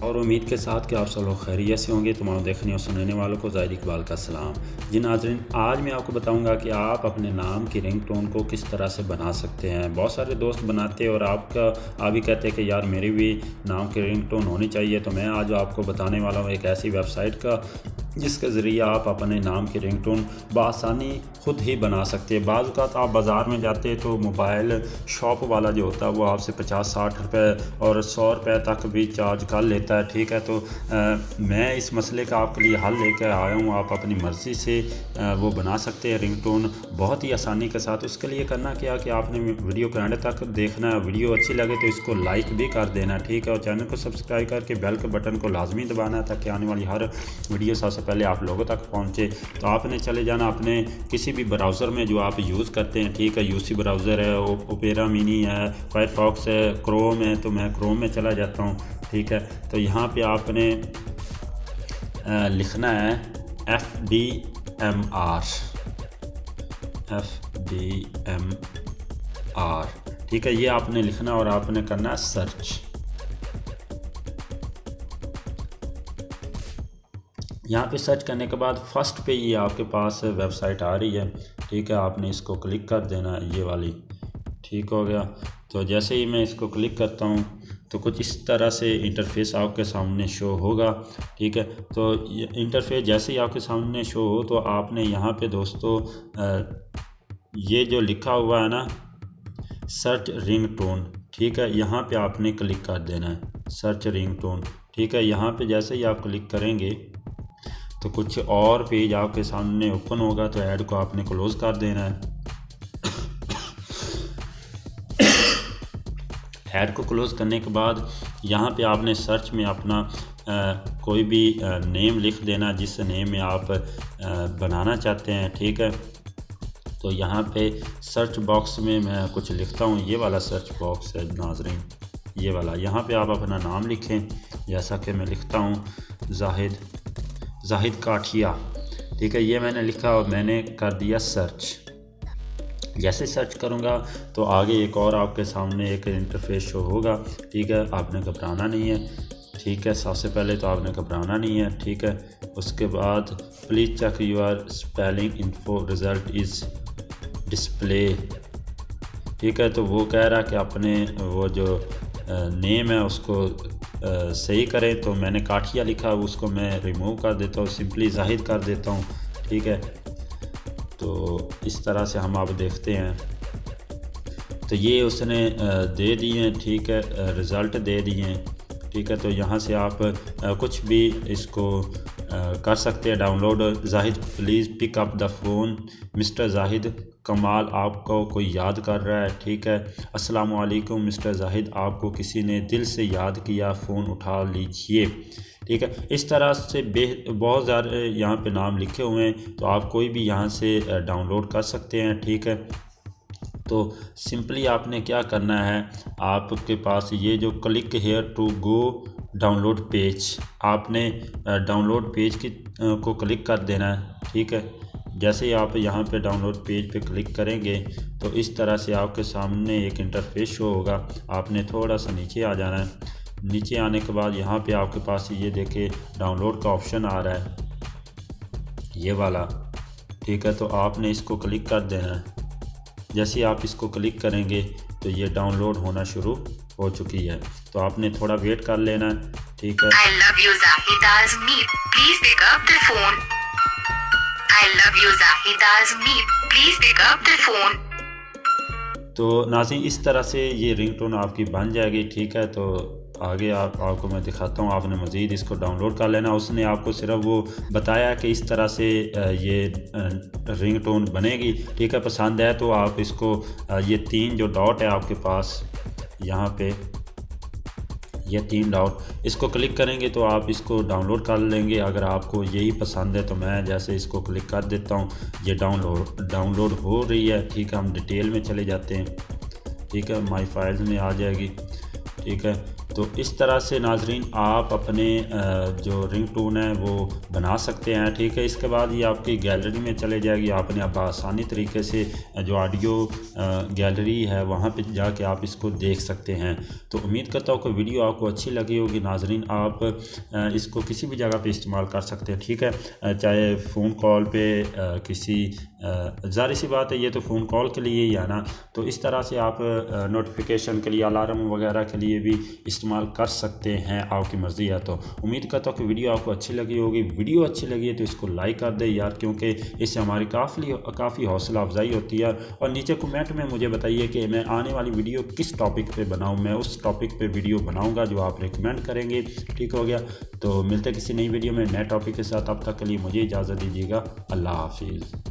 और उम्मीद के साथ कि आप सब लोग खैरियत से होंगे। तमाम देखने और सुनने वालों को ज़ाहिद इकबाल का सलाम। जी नाज़रीन, आज मैं आपको बताऊंगा कि आप अपने नाम की रिंगटोन को किस तरह से बना सकते हैं। बहुत सारे दोस्त बनाते हैं और आप भी कहते हैं कि यार मेरी भी नाम की रिंगटोन होनी चाहिए। तो मैं आज आपको बताने वाला हूँ एक ऐसी वेबसाइट का जिसके ज़रिए आप अपने नाम की रिंगटोन बआसानी ख़ुद ही बना सकते हैं। बाज़ औक़ात आप बाज़ार में जाते हैं तो मोबाइल शॉप वाला जो होता है वो आपसे 50-60 रुपये और 100 रुपये तक भी चार्ज कर लेता है। ठीक है, तो मैं इस मसले का आपके लिए हल लेकर आया हूँ। आप अपनी मर्ज़ी से वो बना सकते हैं रिंगटोन बहुत ही आसानी के साथ। उसके लिए करना क्या कि आपने वीडियो के एंड तक देखना है। वीडियो अच्छी लगे तो इसको लाइक भी कर देना, ठीक है, और चैनल को सब्सक्राइब करके बेल के बटन को लाजमी दबाना है ताकि आने वाली हर वीडियो सबसे पहले आप लोगों तक पहुंचे। तो आपने चले जाना अपने किसी भी ब्राउज़र में जो आप यूज़ करते हैं, ठीक है, यूसी ब्राउज़र है, ओपेरा मिनी है, फायरफॉक्स है, क्रोम है, तो मैं क्रोम में चला जाता हूँ। ठीक है, तो यहाँ पे आपने लिखना है FDMR, ठीक है, ये आपने लिखना और आपने करना है सर्च। यहाँ पे सर्च करने के बाद फर्स्ट पे ये आपके पास वेबसाइट आ रही है, ठीक है, आपने इसको क्लिक कर देना, ये वाली, ठीक हो गया। तो जैसे ही मैं इसको क्लिक करता हूँ तो कुछ इस तरह से इंटरफेस आपके सामने शो होगा, ठीक है। तो ये इंटरफेस जैसे ही आपके सामने शो हो तो आपने यहाँ पे दोस्तों ये जो लिखा हुआ है ना सर्च रिंगटोन, ठीक है, यहाँ पे आपने क्लिक कर देना है सर्च रिंगटोन, ठीक है। यहाँ पे जैसे ही आप क्लिक करेंगे तो कुछ और पेज आपके सामने ओपन होगा, तो ऐड को आपने क्लोज़ कर देना है। ऐड को क्लोज़ करने के बाद यहाँ पे आपने सर्च में अपना कोई भी नेम लिख देना जिस नेम में आप बनाना चाहते हैं, ठीक है। तो यहाँ पे सर्च बॉक्स में मैं कुछ लिखता हूँ, ये वाला सर्च बॉक्स है नाज़रीन, ये वाला, यहाँ पे आप अपना नाम लिखें। जैसा कि मैं लिखता हूँ जाहिद काठिया, ठीक है, ये मैंने लिखा और मैंने कर दिया सर्च। जैसे सर्च करूँगा तो आगे एक और आपके सामने एक इंटरफेस शो होगा, ठीक है, आपने घबराना नहीं है, ठीक है, सबसे पहले तो आपने घबराना नहीं है, ठीक है। उसके बाद please check your spelling info result is display, ठीक है। तो वो कह रहा कि अपने वो जो नेम है उसको सही करें, तो मैंने काठिया लिखा, उसको मैं रिमूव कर देता हूँ, सिंपली जाहिद कर देता हूँ, ठीक है। तो इस तरह से हम आप देखते हैं तो ये उसने दे दिए हैं, ठीक है, रिज़ल्ट दे दिए हैं, ठीक है। तो यहाँ से आप कुछ भी इसको कर सकते हैं download. Zahid please pick up the phone, mister Zahid Kamal आपको कोई याद कर रहा है, ठीक है। अस्सलाम वालेकुम मिस्टर जाहिद, आपको किसी ने दिल से याद किया, फ़ोन उठा लीजिए, ठीक है। इस तरह से बहुत सारे यहाँ पे नाम लिखे हुए हैं, तो आप कोई भी यहाँ से डाउनलोड कर सकते हैं, ठीक है। तो सिंपली आपने क्या करना है, आपके पास ये जो click here to go download page, आपने डाउनलोड पेज को क्लिक कर देना है, ठीक है। जैसे ही आप यहाँ पे डाउनलोड पेज पे क्लिक करेंगे तो इस तरह से आपके सामने एक इंटरफेस शो होगा। आपने थोड़ा सा नीचे आ जाना है। नीचे आने के बाद यहाँ पे आपके पास ये देखिए डाउनलोड का ऑप्शन आ रहा है, ये वाला, ठीक है। तो आपने इसको क्लिक कर देना है। जैसे ही आप इसको क्लिक करेंगे तो ये डाउनलोड होना शुरू हो चुकी है, तो आपने थोड़ा वेट कर लेना है, ठीक है। I love you Zahid Azmi, please pick up the phone. I love you Zahid Azmi, please pick up the phone. तो नाज़रीन इस तरह से ये रिंगटोन आपकी बन जाएगी, ठीक है। तो आगे आपको मैं दिखाता हूँ, आपने मज़ीद इसको डाउनलोड कर लेना। उसने आपको सिर्फ वो बताया कि इस तरह से ये रिंगटोन बनेगी, ठीक है। पसंद है तो आप इसको ये 3 जो डॉट है आपके पास यहाँ पे, ये 3 डॉट, इसको क्लिक करेंगे तो आप इसको डाउनलोड कर लेंगे। अगर आपको यही पसंद है तो मैं जैसे इसको क्लिक कर देता हूँ, ये डाउनलोड हो रही है, ठीक है। हम डिटेल में चले जाते हैं, ठीक है, माई फाइल्स में आ जाएगी, ठीक है। तो इस तरह से नाजरीन आप अपने जो रिंगटोन है वो बना सकते हैं। ठीक है, इसके बाद ये आपकी गैलरी में चले जाएगी। आपने अब आसानी तरीके से जो ऑडियो गैलरी है वहाँ पे जाके आप इसको देख सकते हैं। तो उम्मीद करता हूँ कि वीडियो आपको अच्छी लगी होगी। नाजरीन आप इसको किसी भी जगह पे इस्तेमाल कर सकते हैं। ठीक है, चाहे फ़ोन कॉल पे किसी ज़ाहिर सी बात है ये तो फ़ोन कॉल के लिए ही है ना, तो इस तरह से आप नोटिफिकेशन के लिए, अलार्म वगैरह के लिए भी इस्तेमाल कर सकते हैं, आपकी मर्ज़ी है। तो उम्मीद करता हूँ कि वीडियो आपको अच्छी लगी होगी। वीडियो अच्छी लगी है तो इसको लाइक कर दे यार, क्योंकि इससे हमारी काफ़ी हौसला अफजाई होती है। और नीचे कमेंट में मुझे बताइए कि मैं आने वाली वीडियो किस टॉपिक पे बनाऊँ। मैं उस टॉपिक पे वीडियो बनाऊँगा जो आप रिकमेंड करेंगे। ठीक हो गया, तो मिलते किसी नई वीडियो में नए टॉपिक के साथ। अब तक के लिए मुझे इजाज़त दीजिएगा। अल्लाह हाफिज़।